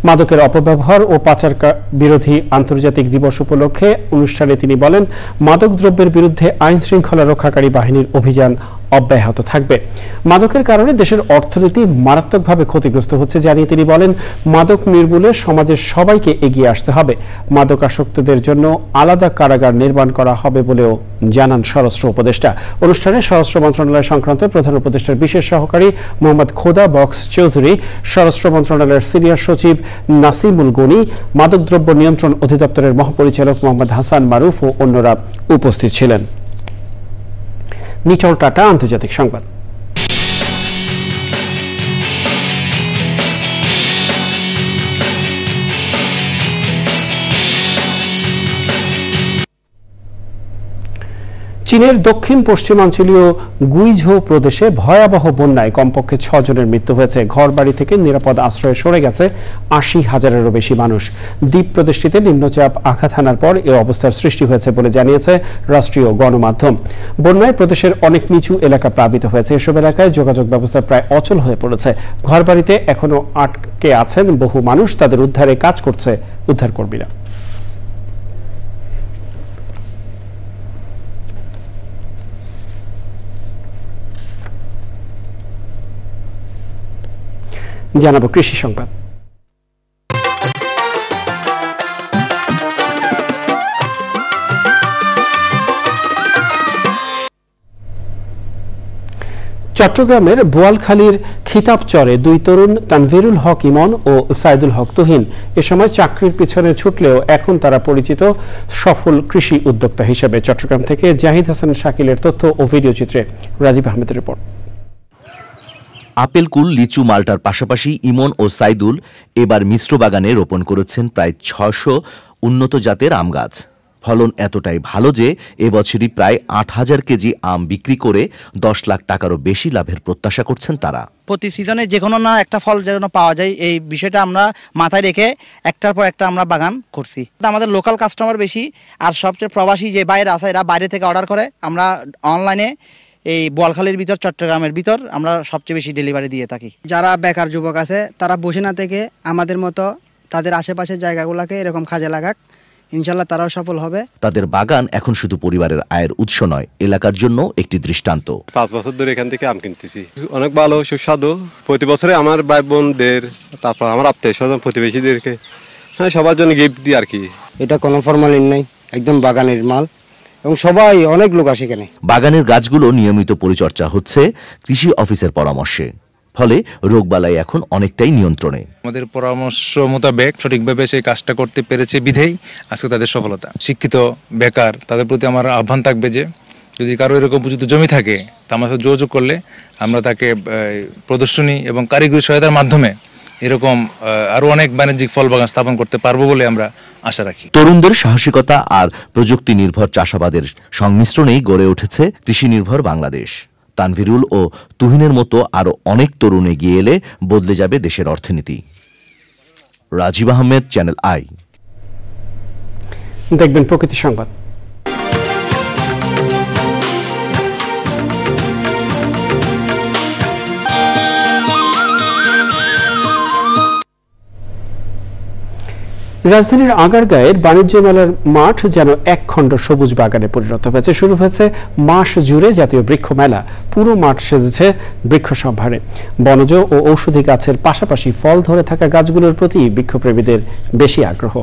মাদকের অপব্যবহার ও পাচার বিরোধী আন্তর্জাতিক দিবস উপলক্ষে অনুষ্ঠানে তিনি বলেন, মাদক দ্রব্যের বিরুদ্ধে আইন শৃঙ্খলা রক্ষাকারী বাহিনীর অভিযান অব্যাহত থাকবে। মাদকের কারণে দেশের অর্থনীতি মারাত্মকভাবে ক্ষতিগ্রস্ত হচ্ছে জানিয়ে তিনি বলেন, মাদক নির্মূলে সমাজের সবাইকে এগিয়ে আসতে হবে। মাদকাসক্তদের জন্য আলাদা কারাগার নির্মাণ করা হবে বলেও জানান স্বরাষ্ট্র উপদেষ্টা। অনুষ্ঠানে স্বরাষ্ট্র মন্ত্রণালয় সংক্রান্ত প্রধান উপদেষ্টার বিশেষ সহকারী মোহাম্মদ খোদা বক্স চৌধুরী, স্বরাষ্ট্র মন্ত্রণালয়ের সিনিয়র সচিব নাসিমুল গনি, মাদকদ্রব্য নিয়ন্ত্রণ অধিদপ্তরের মহাপরিচালক মোহাম্মদ হাসান মারুফ ও অন্যরা উপস্থিত ছিলেন। নিটল টাটা, আন্তর্জাতিক সংবাদ। চীনের দক্ষিণ পশ্চিমাঞ্চলীয় গুইঝৌ প্রদেশে ভয়াবহ বন্যায় কমপক্ষে 6 জনের মৃত্যু হয়েছে। ঘরবাড়ি থেকে নিরাপদ আশ্রয়ে সরে গেছে 80,000-এরও বেশি মানুষ। দ্বীপ প্রদেশটিতে নিম্নচাপ আঘাত হানার পর এ অবস্থার সৃষ্টি হয়েছে বলে জানিয়েছে রাষ্ট্রীয় গণমাধ্যম। বন্যায় প্রদেশের অনেক নিচু এলাকা প্লাবিত হয়েছে। এসব এলাকায় যোগাযোগ ব্যবস্থা প্রায় অচল হয়ে পড়েছে। ঘরবাড়িতে এখনো আটকে আছেন বহু মানুষ। তাদের উদ্ধারে কাজ করছে উদ্ধারকর্মীরা। জানাবো কৃষি সংবাদ। চট্টগ্রামের বোয়ালখালীর খিতাবচরে 2 তরুণ তানভীরুল হক ইমন ও সাইদুল হক তুহিন এ সময় চাকরির পিছনে ছুটলেও এখন তারা পরিচিত সফল কৃষি উদ্যোক্তা হিসেবে। চট্টগ্রাম থেকে জাহিদ হাসান শাকিলের তথ্য ও ভিডিও চিত্রে রাজীব আহমেদের রিপোর্ট। আপেল কুল, লিচু, মাল্টার পাশাপাশি ইমন ও সাইদুল এবার মিশ্র বাগানে রোপণ করেছেন প্রায় 600 উন্নত জাতের আম গাছ। ফলন এতটাই ভালো যে এবছরই প্রায় 8,000 কেজি আম বিক্রি করে 10 লাখ টাকারও বেশি লাভের প্রত্যাশা করছেন তারা। প্রতি সিজনে যে কোনো না একটা ফল যেন পাওয়া যায়, এই বিষয়টা আমরা মাথায় রেখে একটার পর একটা আমরা বাগান করছি। আমাদের লোকাল কাস্টমার বেশি, আর সবচেয়ে প্রবাসী যে বাইরে আছে এরা বাইরে থেকে অর্ডার করে। আমরা অনলাইনে এই বোয়ালখালীর ভিতর, চট্টগ্রামের ভিতর আমরা সবচেয়ে বেশি ডেলিভারি দিয়ে থাকি। যারা বেকার যুবক আছে তারা বসে না থেকে আমাদের মতো তাদের আশেপাশের জায়গাগুলোকে এরকম কাজে লাগাক, ইনশাল্লাহ তারাও সফল হবে। তাদের বাগান এখন শুধু পরিবারের আয়ের উৎস নয়, এলাকার জন্য একটি দৃষ্টান্ত। 5 বছর ধরে এখান থেকে আম কিনতেছি, অনেক ভালো সুস্বাদু। প্রতি বছরে আমার ভাই বোনদের, তারপর আমার আত্মীয় স্বজন, প্রতিবেশীদেরকে সবার জন্য গিফট দিই আর কি। এটা কোনো ফরমালিন নাই, একদম বাগানের মাল এবং সবাই অনেক লোক আসে এখানে। বাগানের গাছগুলো নিয়মিত পরিচর্যা হচ্ছে কৃষি অফিসের পরামর্শে, ফলে রোগবালাই এখন অনেকটাই নিয়ন্ত্রণে। আমাদের পরামর্শ মোতাবেক সঠিকভাবে সেই কাজটা করতে পেরেছে বিধেই আজকে তাদের সফলতা। শিক্ষিত বেকার তাদের প্রতি আমার আহ্বান থাকবে যে যদি কারো এরকম উপযুক্ত জমি থাকে তা আমার সাথে যোগাযোগ করলে আমরা তাকে প্রদর্শনী এবং কারিগরি সহায়তার মাধ্যমে এরকম আরো অনেক বাণিজ্যিক ফল বাগান স্থাপন করতে পারবো বলে আমরা আশা রাখি। তরুণদের সাহসিকতা আর প্রযুক্তি নির্ভর চাষাবাদের সংমিশ্রণেই গড়ে উঠেছে কৃষি নির্ভর বাংলাদেশ। তানভীরুল ও তুহিনের মতো আরো অনেক তরুণ এগিয়ে এলে বদলে যাবে দেশের অর্থনীতি। Rajib Ahmed, channel I. দেখবেন প্রকৃতি সংবাদ। রাজধানীর আগারগাঁয়ের বাণিজ্য মেলার মাঠ যেন একখণ্ড সবুজ বাগানে পরিণত হয়েছে। শুরু হয়েছে মাস জুড়ে জাতীয় বৃক্ষ মেলা। পুরো মাঠ সেজেছে বৃক্ষ সম্ভারে। বনজ ও ঔষধি গাছের পাশাপাশি ফল ধরে থাকা গাছগুলোর প্রতি বৃক্ষপ্রেমীদের বেশি আগ্রহ।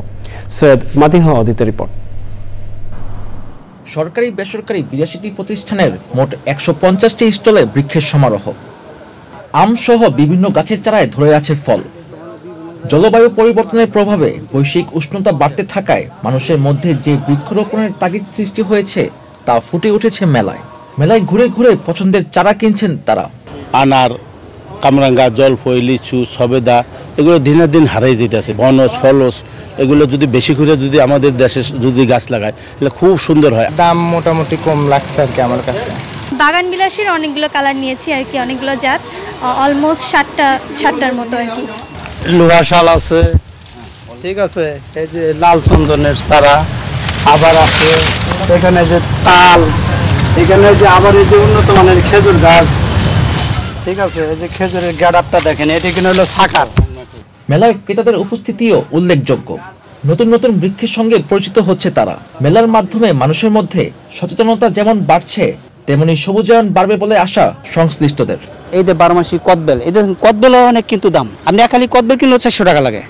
সৈয়দ মাদিহ অদিতের রিপোর্ট। সরকারি বেসরকারি 82টি প্রতিষ্ঠানের মোট 150টি স্টলে বৃক্ষের সমারোহ। আম সহ বিভিন্ন গাছের চারায় ধরে আছে ফল। জলবায়ু পরিবর্তনের প্রভাবে বৈশ্বিক উষ্ণতা বাড়তে থাকায় মানুষের মধ্যে যে বৃক্ষরোপণের তাগিদ সৃষ্টি হয়েছে তা ফুটে উঠেছে মেলায়। মেলায় ঘুরে ঘুরে পছন্দের চারা কিনছেন তারা। আনার, কামরাঙ্গা, জলফই, লিচু, সবেদা এগুলো দিনের দিন হারিয়ে যেতেছে। বনজ, ফলস এগুলো যদি বেশি করে যদি আমাদের দেশে যদি গাছ লাগায় তাহলে খুব সুন্দর হয়। দাম মোটামুটি কম লাগছে আর কি আমার কাছে। বাগান বিলাসের অনেকগুলো কালার নিয়েছি আর কি, অনেকগুলো জাত, অলমোস্ট 60টার মতো আর কি। লোহা শাল আছে, ঠিক আছে, এই যে লাল চন্দনের চারা, আবার আছে এখানে যে তাল, এখানে যে আবার এই যে উন্নত মানের খেজুর গাছ, ঠিক আছে, এই যে খেজুরের গ্যাডাপটা দেখেন, এটা কিনা হলো সাকার। মেলায় ক্রেতাদের উপস্থিতিও উল্লেখযোগ্য। নতুন নতুন বৃক্ষের সঙ্গে পরিচিত হচ্ছে তারা। মেলার মাধ্যমে মানুষের মধ্যে সচেতনতা যেমন বাড়ছে, তেমনি সবুজায়ন বাড়বে বলে আশা সংশ্লিষ্টদের। এই যে 12 মাসি কদবেল, এদের কদবেলও অনেক কিন্তু দাম। আপনি একালি কদবেল কিনলে 400 টাকা লাগে।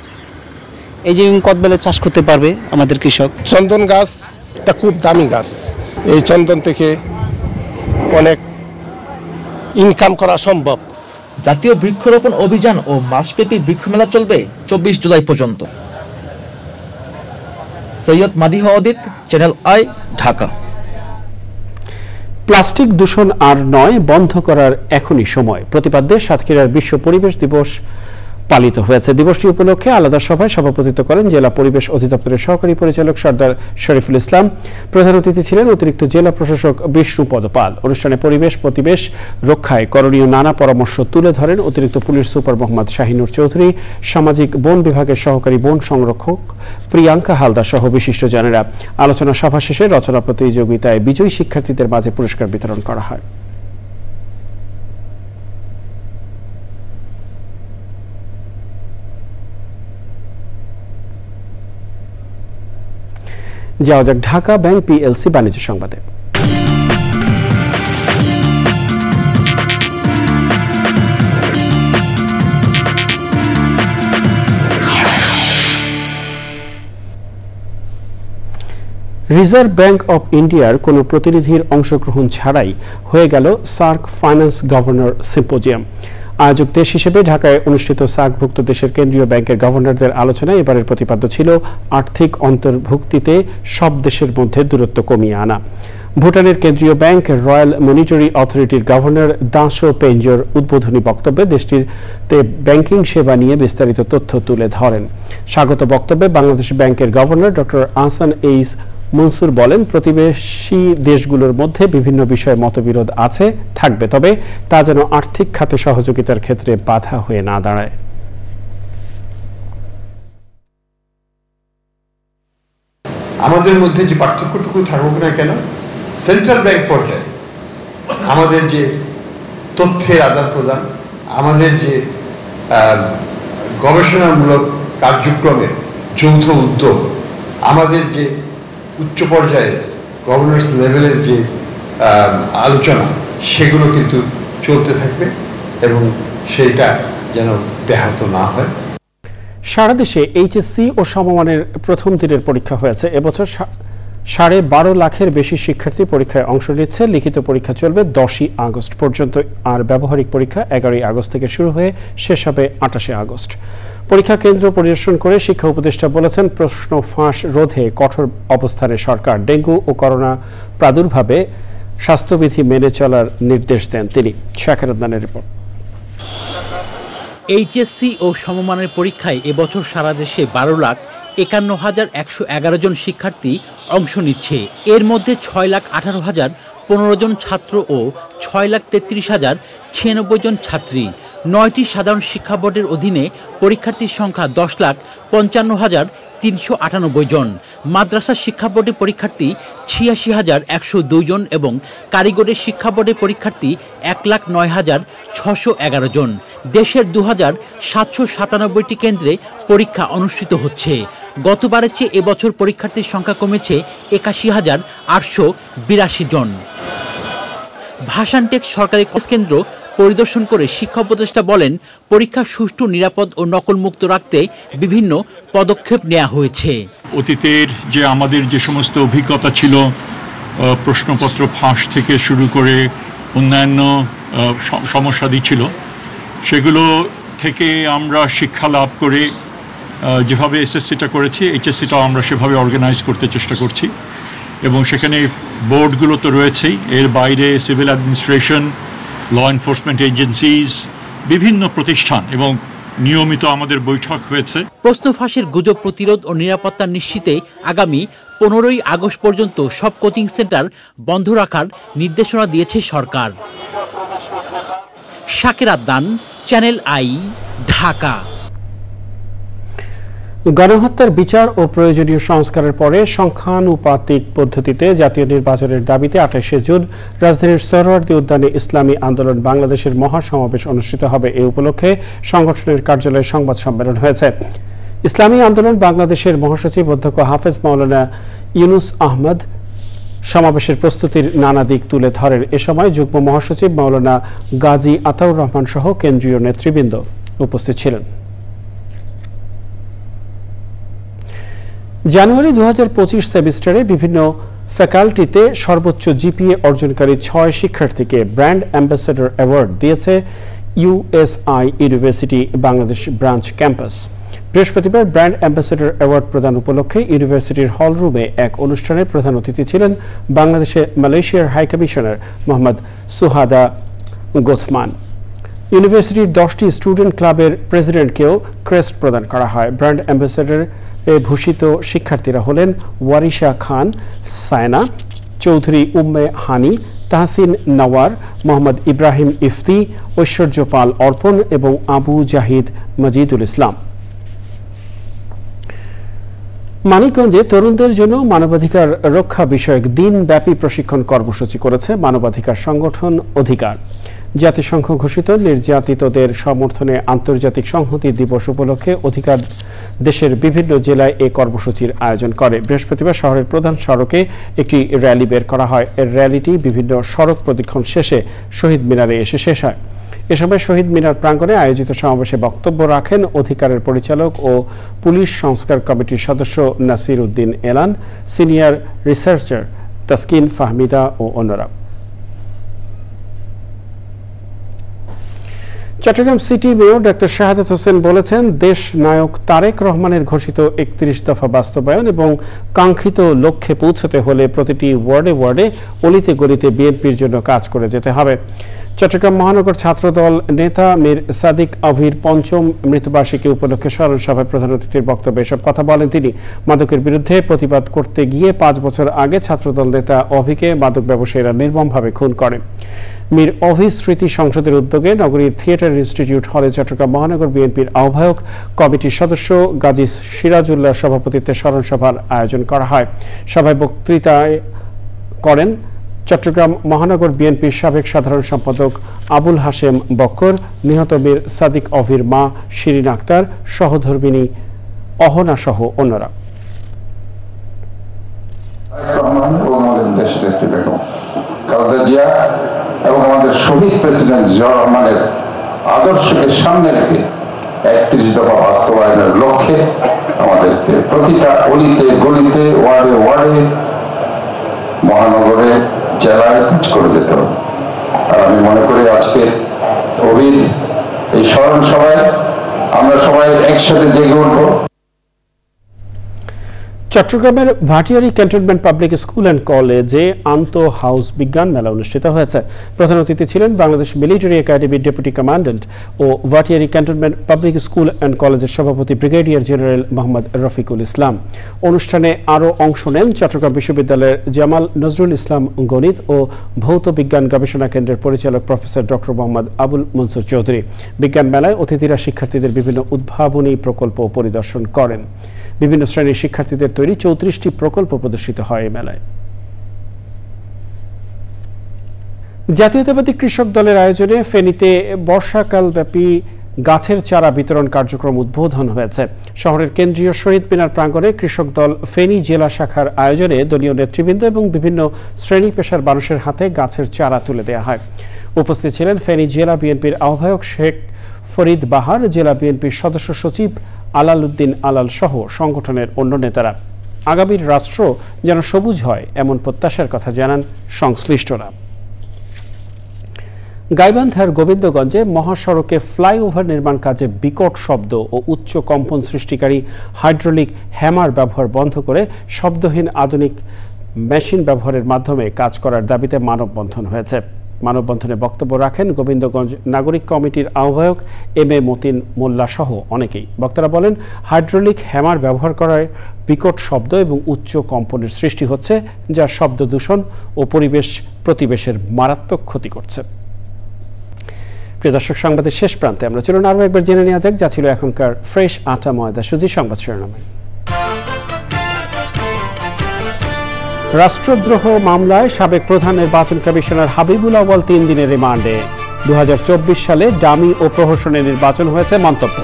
এই যে কদবেলের চাষ করতে পারবে আমাদের কৃষক। চন্দন গাছ একটা খুব দামি গাছ, এই চন্দন থেকে অনেক ইনকাম করা সম্ভব। জাতীয় বৃক্ষরোপণ অভিযান ও মাসব্যাপী বৃক্ষমেলা চলবে 24 জুলাই পর্যন্ত। সৈয়দ মাদিহ অদিত, চ্যানেল আই, ঢাকা। প্লাস্টিক দূষণ আর নয়, বন্ধ করার এখনই সময় প্রতিপাদ্যে সাতক্ষীরার বিশ্ব পরিবেশ দিবস পালিত হয়েছে। দিবসটি উপলক্ষে আলাদা সভায় সভাপতিত্ব করেন জেলা পরিবেশ অধিদপ্তরের সহকারী পরিচালক সর্দার শরীফুল ইসলাম। প্রধান অতিথি ছিলেন অতিরিক্ত জেলা প্রশাসক বিষ্ণুপদ পাল। অনুষ্ঠানে পরিবেশ প্রতিবেশ রক্ষায় করণীয় নানা পরামর্শ তুলে ধরেন অতিরিক্ত পুলিশ সুপার মোহাম্মদ শাহিনুর চৌধুরী, সামাজিক বন বিভাগের সহকারী বন সংরক্ষক প্রিয়াঙ্কা হালদার সহ বিশিষ্টজনেরা। আলোচনা সভা শেষে রচনা প্রতিযোগিতায় বিজয়ী শিক্ষার্থীদের মাঝে পুরস্কার বিতরণ করা হয়। যাওয়া যাক ঢাকা ব্যাংক পিএলসি বাণিজ্য সংবাদে। রিজার্ভ ব্যাংক অব ইন্ডিয়ার কোনো প্রতিনিধির অংশগ্রহণ ছাড়াই হয়ে গেল সার্ক ফাইন্যান্স গভর্নর সিম্পোজিয়াম। আয়োজক দেশ হিসেবে ঢাকায় অনুষ্ঠিত সার্কভুক্ত দেশের কেন্দ্রীয় ব্যাংকের গভর্নরদের আলোচনায় এবারের প্রতিপাদ্য ছিল আর্থিক অন্তর্ভুক্তিতে সব দেশের মধ্যে দূরত্ব কমিয়ে আনা। ভুটানের কেন্দ্রীয় ব্যাংক রয়্যাল মনিটারি অথরিটির গভর্নর দাসো পেঞ্জোর উদ্বোধনী বক্তব্যে দেশটিতে ব্যাংকিং সেবা নিয়ে বিস্তারিত তথ্য তুলে ধরেন। স্বাগত বক্তব্যে বাংলাদেশ ব্যাংকের গভর্নর ডক্টর আহসান এইস মনসুর বলেন, প্রতিবেশী দেশগুলোর মধ্যে বিভিন্ন বিষয়ে মতবিরোধ আছে, থাকবে, তবে তা যেন আর্থিক খাতে সহযোগিতার ক্ষেত্রে বাধা হয়ে না দাঁড়ায়। আমাদের মধ্যে যে পার্থক্যটুকু থাকুক না কেন, সেন্ট্রাল ব্যাংক পর্যায়ে আমাদের যে তথ্যের আদান প্রদান, আমাদের যে গবেষণামূলক কার্যক্রমের যৌথ উদ্যোগ, আমাদের যে উচ্চ পর্যায়ে গভর্নর্স লেভেলের যে আলোচনা, সেগুলো কিন্তু চলতে থাকবে এবং সেইটা যেন ব্যাহত না হয়। সারা দেশে এইচএসসি ও সমমানের প্রথম দিনের পরীক্ষা হয়েছে। এবছর 12.5 লাখের বেশি শিক্ষার্থী পরীক্ষায় অংশ নিচ্ছে। লিখিত পরীক্ষা চলবে 10ই আগস্ট পর্যন্ত, আর ব্যবহারিক পরীক্ষা 11ই আগস্ট থেকে শুরু হয়ে শেষ হবে 28শে আগস্ট। পরীক্ষা কেন্দ্র পরিদর্শন করে শিক্ষা উপদেষ্টা বলেছেন, প্রশ্ন ফাঁস রোধে কঠোর অবস্থানে সরকার। ডেঙ্গু ও করোনা প্রাদুর্ভাবে স্বাস্থ্যবিধি মেনে চলার নির্দেশ দেন তিনি। শাকের আদনানের রিপোর্ট। এইচএসসি ও সমমানের পরীক্ষায় এবছর সারা দেশে 12,51,111 জন শিক্ষার্থী অংশ নিচ্ছে। এর মধ্যে 6,18,015 জন ছাত্র ও 6,33,096 জন ছাত্রী। 9টি সাধারণ শিক্ষা বোর্ডের অধীনে পরীক্ষার্থীর সংখ্যা 10,55,398 জন। মাদ্রাসা শিক্ষা বোর্ডের পরীক্ষার্থী 86,102 জন এবং কারিগরি শিক্ষা বোর্ডের পরীক্ষার্থী 1,09,611 জন। দেশের 2,797টি কেন্দ্রে পরীক্ষা অনুষ্ঠিত হচ্ছে। গতবারের চেয়ে এবছর পরীক্ষার্থীর সংখ্যা কমেছে 81,882 জন। ভাষানটেক সরকারি কেন্দ্র পরিদর্শন করে শিক্ষা উপদেষ্টা বলেন, পরীক্ষা সুষ্ঠু, নিরাপদ ও নকলমুক্ত রাখতে বিভিন্ন পদক্ষেপ নেওয়া হয়েছে। অতীতের যে আমাদের যে সমস্ত অভিজ্ঞতা ছিল, প্রশ্নপত্র ফাঁস থেকে শুরু করে অন্যান্য সমস্যাদি ছিল, সেগুলো থেকে আমরা শিক্ষা লাভ করে যেভাবে এসএসসিটা করেছি, এইচএসসিটাও আমরা সেভাবে অর্গানাইজ করতে চেষ্টা করছি। এবং সেখানে বোর্ডগুলো তো রয়েছেই, এর বাইরে civil administration, law enforcement agencies, বিভিন্ন প্রতিষ্ঠান এবং নিয়মিত আমাদের বৈঠক হয়েছে। প্রশ্ন ফাঁসের গুজব প্রতিরোধ ও নিরাপত্তা নিশ্চিতে আগামী 15ই আগস্ট পর্যন্ত সব কোচিং সেন্টার বন্ধ রাখার নির্দেশনা দিয়েছে সরকার। শাকের আদনান, চ্যানেল আই, ঢাকা। গণহত্যার বিচার ও প্রয়োজনীয় সংস্কারের পরে সংখ্যানুপাতিক পদ্ধতিতে জাতীয় নির্বাচনের দাবিতে 28 জুন রাজধানীর সোহরাওয়ার্দী উদ্যানে ইসলামী আন্দোলন বাংলাদেশের মহাসমাবেশ অনুষ্ঠিত হবে। এই উপলক্ষে সংগঠনের কার্যালয়ে সংবাদ সম্মেলন হয়েছে। ইসলামী আন্দোলন বাংলাদেশের মহাসচিব অধ্যক্ষ হাফেজ মাওলানা ইউনুস আহমদ সমাবেশের প্রস্তুতির নানা দিক তুলে ধরেন। এ সময় যুগ্ম মহাসচিব মাওলানা গাজী আতাউর রহমান সহ কেন্দ্রীয় নেতৃবৃন্দ উপস্থিত ছিলেন। জানুয়ারি 2025 সেমিস্টারে বিভিন্ন ফ্যাকাল্টিতে সর্বোচ্চ জিপিএ অর্জনকারী 6 শিক্ষার্থীকে ব্র্যান্ড অ্যাম্বাসেডর অ্যাওয়ার্ড দিয়েছে USI university Bangladesh branch campus. বৃহস্পতিবার ব্র্যান্ড অ্যাম্বাসেডর অ্যাওয়ার্ড প্রদান উপলক্ষে ইউনিভার্সিটির হলরুমে এক অনুষ্ঠানে প্রধান অতিথি ছিলেন বাংলাদেশে মালয়েশিয়ার হাইকমিশনার মোহাম্মদ সুহাদা গোথমান। ইউনিভার্সিটির 10টি স্টুডেন্ট ক্লাবের প্রেসিডেন্টকেও ক্রেস্ট প্রদান করা হয়। ব্র্যান্ড অ্যাম্বাসেডর ভূষিত শিক্ষার্থীরা হলেন ওয়ারিশা খান সায়না, চৌধুরী উম্মে হানি, তাহসিন নওয়ার, মোহাম্মদ ইব্রাহিম ইফতি, ঐশ্বর্য পাল অর্পণ এবং আবু জাহিদ মজিদুল ইসলাম। মানিকগঞ্জে তরুণদের জন্য মানবাধিকার রক্ষা বিষয়ক দিনব্যাপী প্রশিক্ষণ কর্মসূচি করেছে মানবাধিকার সংগঠন অধিকার। জাতিসংঘ ঘোষিত নির্যাতিতদের সমর্থনে আন্তর্জাতিক সংহতি দিবস উপলক্ষে অধিকার দেশের বিভিন্ন জেলায় এই কর্মসূচির আয়োজন করে। বৃহস্পতিবার শহরের প্রধান সড়কে একটি র্যালি বের করা হয়। এর র্যালিটি বিভিন্ন সড়ক প্রদক্ষিণ শেষে শহীদ মিনারে এসে শেষ হয়। এ সময় শহীদ মিনার প্রাঙ্গণে আয়োজিত সমাবেশে বক্তব্য রাখেন অধিকারের পরিচালক ও পুলিশ সংস্কার কমিটির সদস্য নাসির উদ্দিন এলান, সিনিয়র রিসার্চার তাসকিন ফাহমিদা ও অন্যরা। Chittagong city mayor doctor Shahadat Hossain বলেছেন, দেশ নায়ক তারেক রহমানের ঘোষিত 31 দফা বাস্তবায়ন এবং কাঙ্ক্ষিত লক্ষ্যে পৌঁছতে হলে প্রতিটি ওয়ার্ডে ওয়ার্ডে অলিতে গলিতে বিএনপির জন্য কাজ করে যেতে হবে। চট্টগ্রাম মহানগর ছাত্রদল নেতা মীর সাদিক আভির 5ম মৃত্যুবার্ষিকী উপলক্ষে স্মরণ সভায় প্রধান অতিথির বক্তব্যে এসব কথা বলেন তিনি। মাদকের বিরুদ্ধে প্রতিবাদ করতে গিয়ে 5 বছর আগে ছাত্রদল নেতা অভিকে মাদক ব্যবসায়ীরা নির্মমভাবে খুন করে। মীর অভি স্মৃতি সংসদের উদ্যোগে নগরীর থিয়েটার ইনস্টিটিউট হলে চট্টগ্রাম মহানগর বিএনপির আহ্বায়ক কমিটির সদস্য গাজী সিরাজুল্লাহ সভাপতিত্বে স্মরণ সভার আয়োজন করা হয়। সভায় বক্তৃতা করেন চট্টগ্রাম মহানগর বিএনপির সাবেক সাধারণ সম্পাদক আবুল হাশেম বক্কর, নিহত মীর সাদিক অভির মা শিরিন আক্তার, সহধর্মিনী অহনা সহ অন্যরা। এবং আমাদের শহীদ প্রেসিডেন্ট জিয়াউর রহমানের আদর্শকে সামনে রেখে 31 দফা বাস্তবায়নের লক্ষ্যে আমাদেরকে প্রতিটা অলিতে গলিতে ওয়ার্ডে ওয়ার্ডে মহানগরে জেলায় কাজ করে যেতে হবে। আর আমি মনে করি আজকে অভির এই স্মরণ সভায় আমরা সবাই একসাথে জেগে উঠব। চট্টগ্রামের Bhatiary cantonment public school and কলেজে আন্ত হাউস বিজ্ঞান মেলা অনুষ্ঠিত হয়েছে। প্রধান অতিথি ছিলেন বাংলাদেশ মিলিটারি একাডেমির ডেপুটি কমান্ড্যান্ট ও Bhatiary cantonment public school and কলেজের সভাপতি ব্রিগেডিয়ার জেনারেল মোহাম্মদ রফিকুল ইসলাম। অনুষ্ঠানে আরও অংশ নেন চট্টগ্রাম বিশ্ববিদ্যালয়ের জামাল নজরুল ইসলাম গণিত ও ভৌত বিজ্ঞান গবেষণা কেন্দ্রের পরিচালক প্রফেসর ডক্টর মোহাম্মদ আবুল মনসুর চৌধুরী। বিজ্ঞান মেলায় অতিথিরা শিক্ষার্থীদের বিভিন্ন উদ্ভাবনী প্রকল্প পরিদর্শন করেন। বিভিন্ন শ্রেণীর শিক্ষার্থীদের তৈরি 34টি প্রকল্প প্রদর্শিত হয় এই মেলায়। জাতীয়তাবাদী কৃষক দলের আয়োজনে ফেনীতে বর্ষাকালব্যাপী গাছের চারা বিতরণ কার্যক্রম উদ্বোধন হয়েছে। শহরের কেন্দ্রীয় শহীদ মিনার প্রাঙ্গণে কৃষক দল ফেনী জেলা শাখার আয়োজনে দলীয় নেতৃবৃন্দ এবং বিভিন্ন শ্রেণী পেশার মানুষের হাতে গাছের চারা তুলে দেওয়া হয়। উপস্থিত ছিলেন ফেনী জেলা বিএনপির আহ্বায়ক শেখ ফরিদ বাহার, জেলা বিএনপির সদস্য সচিব আলাল উদ্দিন আলাল সহ সংগঠনের অন্য নেতারা। আগামীর রাষ্ট্র যেন সবুজ হয় এমন প্রত্যাশার কথা জানান সংশ্লিষ্টরা। গাইবান্ধার গোবিন্দগঞ্জে মহাসড়কে ফ্লাইওভার নির্মাণ কাজে বিকট শব্দ ও উচ্চ কম্পন সৃষ্টিকারী হাইড্রোলিক হ্যামার ব্যবহার বন্ধ করে শব্দহীন আধুনিক মেশিন ব্যবহারের মাধ্যমে কাজ করার দাবিতে মানববন্ধন হয়েছে। মানববন্ধনে বক্তব্য রাখেন গোবিন্দগঞ্জ নাগরিক কমিটির আহ্বায়ক এম এ মতিন মোল্লা সহ অনেকেই। বক্তারা বলেন, হাইড্রোলিক হ্যামার ব্যবহার করায় বিকট শব্দ এবং উচ্চ কম্পনের সৃষ্টি হচ্ছে, যা শব্দ দূষণ ও পরিবেশ প্রতিবেশের মারাত্মক ক্ষতি করছে। প্রিয় দর্শক, সংবাদের শেষ প্রান্তে আমরা চলুন আরও একবার জেনে নেওয়া যাক যা ছিল এখনকার ফ্রেশ আটা ময়দা সুজি সংবাদ শিরোনামে। রাষ্ট্রদ্রোহ মামলায় সাবেক প্রধান নির্বাচন কমিশনার হাবিবুল আউয়াল 3 দিনের রিমান্ডে। 2024 সালে ডামি ও প্রহসনের নির্বাচন হয়েছে মন্তব্য।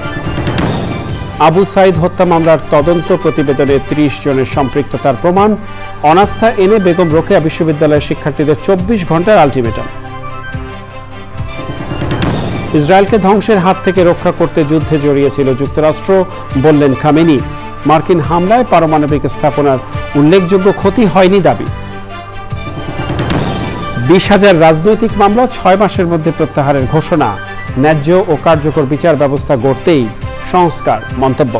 আবু সাইদ হত্যা মামলার তদন্ত প্রতিবেদনে 30 জনের সম্পৃক্ততার প্রমাণ। অনাস্থা এনে বেগম রোকেয়া বিশ্ববিদ্যালয়ের শিক্ষার্থীদের 24 ঘন্টার আলটিমেটাম। ইসরায়েলকে ধ্বংসের হাত থেকে রক্ষা করতে যুদ্ধে জড়িয়েছিল যুক্তরাষ্ট্র, বললেন খামেনি। মার্কিন হামলায় পারমাণবিক স্থাপনার উল্লেখযোগ্য ক্ষতি হয়নি দাবি। 20,000 রাজনৈতিক মামলা 6 মাসের মধ্যে প্রত্যাহারের ঘোষণা। ন্যায্য ও কার্যকর বিচার ব্যবস্থা গড়তেই সংস্কার, মন্তব্য।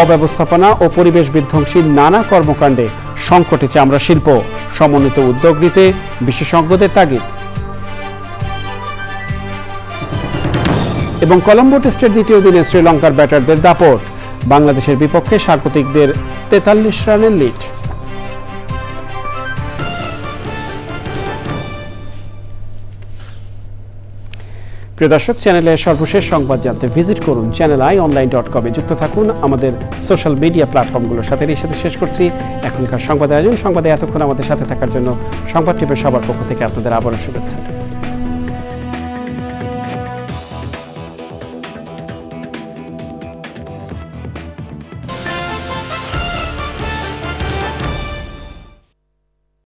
অব্যবস্থাপনা ও পরিবেশ বিধ্বংসী নানা কর্মকাণ্ডে সংকটে চামড়া শিল্প। সমন্বিত উদ্যোগ নিতে বিশেষজ্ঞদের তাগিদ। এবং কলম্বো টেস্টের দ্বিতীয় দিনে শ্রীলঙ্কার ব্যাটারদের দাপট। বাংলাদেশের বিপক্ষে স্বাগতিকদের 43 রানের লিড। প্রিয় দর্শক, চ্যানেলের সর্বশেষ সংবাদ জানতে ভিজিট করুন channelionline.com-এ। যুক্ত থাকুন আমাদের সোশ্যাল মিডিয়া প্ল্যাটফর্মগুলোর সাথে। এর সাথে শেষ করছি এখনকার সংবাদ আয়োজন। সংবাদে এতক্ষণ আমাদের সাথে থাকার জন্য সংবাদ টিপের সবার পক্ষ থেকে আপনাদের আবারও শুভেচ্ছা।